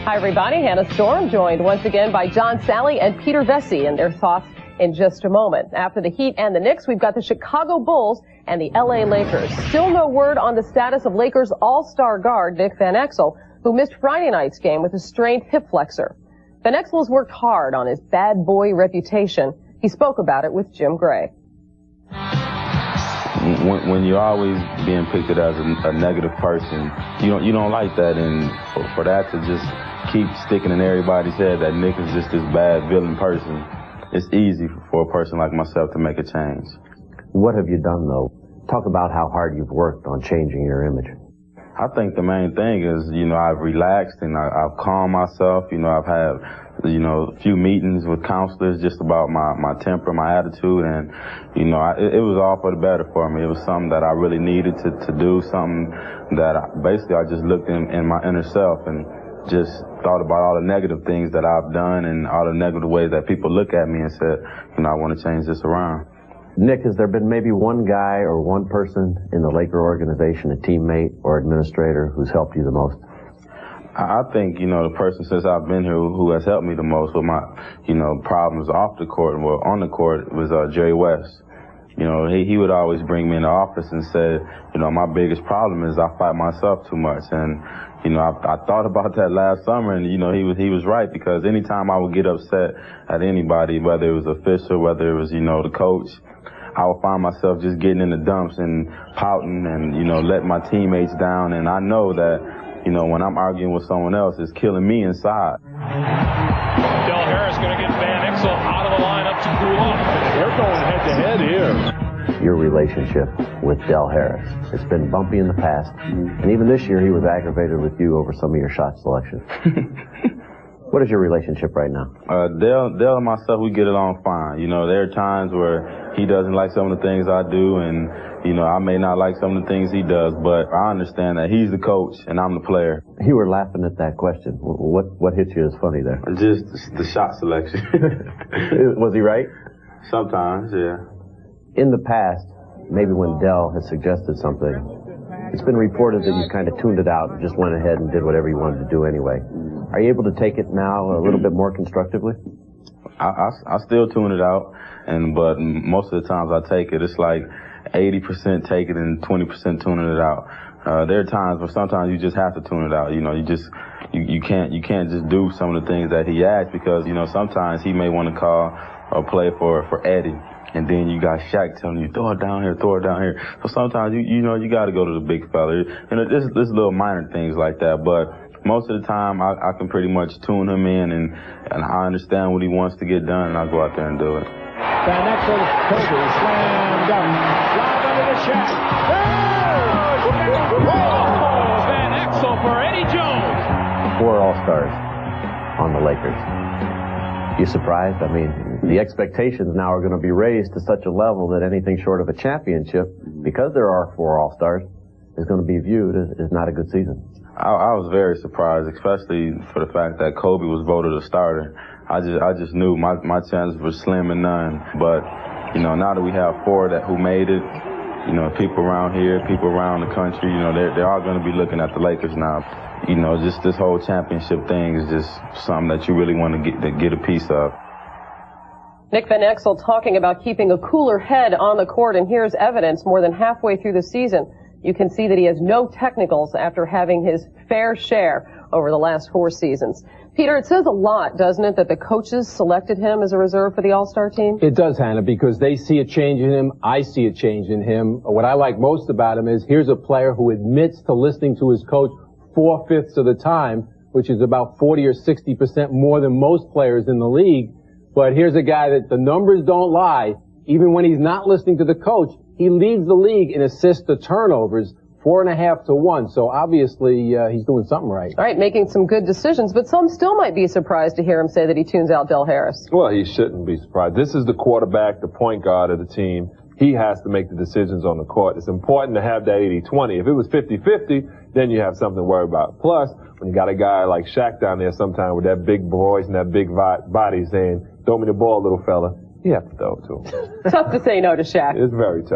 Hi, everybody. Hannah Storm joined once again by John Sally and Peter Vesey and their thoughts in just a moment. After the Heat and the Knicks, we've got the Chicago Bulls and the LA Lakers. Still no word on the status of Lakers all-star guard Nick Van Exel, who missed Friday night's game with a strained hip flexor. Van Exel has worked hard on his bad boy reputation. He spoke about it with Jim Gray. When you're always being pictured as a negative person, you don't like that, and for that to just keep sticking in everybody's head that Nick is just this bad villain person, it's easy for a person like myself to make a change. What have you done, though? Talk about how hard you've worked on changing your image. I think the main thing is, I've relaxed and I've calmed myself. I've had, a few meetings with counselors just about my temper, my attitude, and, it was all for the better for me. It was something that I really needed to do, something that I just looked in my inner self and just thought about all the negative things that I've done and all the negative ways that people look at me and said, I want to change this around. Nick, has there been maybe one guy or one person in the Laker organization, a teammate or administrator, who's helped you the most? I think, the person since I've been here who has helped me the most with my, problems off the court and on the court was Jerry West. He would always bring me in the office and say, my biggest problem is I fight myself too much. And, I thought about that last summer, and, he was right, because anytime I would get upset at anybody, whether it was official, whether it was, the coach, I would find myself just getting in the dumps and pouting and, letting my teammates down. And I know that, when I'm arguing with someone else, it's killing me inside. Del Harris going to get Van Exel out of the lineup to cool off. They're going head-to-head here. Your relationship with Del Harris, it's been bumpy in the past, and even this year he was aggravated with you over some of your shot selection. What is your relationship right now? Del and myself, we get along fine. There are times where he doesn't like some of the things I do, and, I may not like some of the things he does, but I understand that he's the coach and I'm the player. You were laughing at that question. What hit you as funny there? Just the shot selection. Was he right? Sometimes, yeah. In the past, maybe when Del has suggested something, it's been reported that you kind of tuned it out and just went ahead and did whatever you wanted to do anyway. Are you able to take it now a little bit more constructively? I still tune it out, but most of the times I take it. It's like 80% take it and 20% tuning it out. There are times where sometimes you just have to tune it out. You can't just do some of the things that he asks, because sometimes he may want to call or play for Eddie, and then you got Shaq telling you, throw it down here, throw it down here. So sometimes you got to go to the big fella. There's little minor things like that, but most of the time I can pretty much tune him in, and I understand what he wants to get done, and I go out there and do it. Van Exel, Kobe, slam dunk, drive under the Shaq. Oh, Van Exel for Eddie Jones. 4 All-Stars on the Lakers. You surprised? I mean, the expectations now are going to be raised to such a level that anything short of a championship, because there are 4 All-Stars, is going to be viewed as not a good season. I was very surprised, especially for the fact that Kobe was voted a starter. I just knew my chances were slim and none. But, now that we have 4 who made it, people around here, people around the country, they're all going to be looking at the Lakers now. Just this whole championship thing is just something that you really want to get a piece of. Nick Van Exel talking about keeping a cooler head on the court, and here's evidence more than halfway through the season. You can see that he has no technicals after having his fair share over the last 4 seasons. Peter, it says a lot, doesn't it, that the coaches selected him as a reserve for the All-Star team? It does, Hannah, because they see a change in him. I see a change in him. What I like most about him is here's a player who admits to listening to his coach 4/5 of the time, which is about 40 or 60% more than most players in the league. But here's a guy that the numbers don't lie. Even when he's not listening to the coach, he leads the league in assists to turnovers, 4.5 to 1. So obviously he's doing something right. All right, making some good decisions, but some still might be surprised to hear him say that he tunes out Del Harris. Well, he shouldn't be surprised. This is the quarterback, the point guard of the team. He has to make the decisions on the court. It's important to have that 80-20. If it was 50-50, then you have something to worry about. Plus, when you got a guy like Shaq down there sometime with that big voice and that big body saying, throw me the ball, little fella, you have to throw it to him. Tough to say no to Shaq. It's very tough.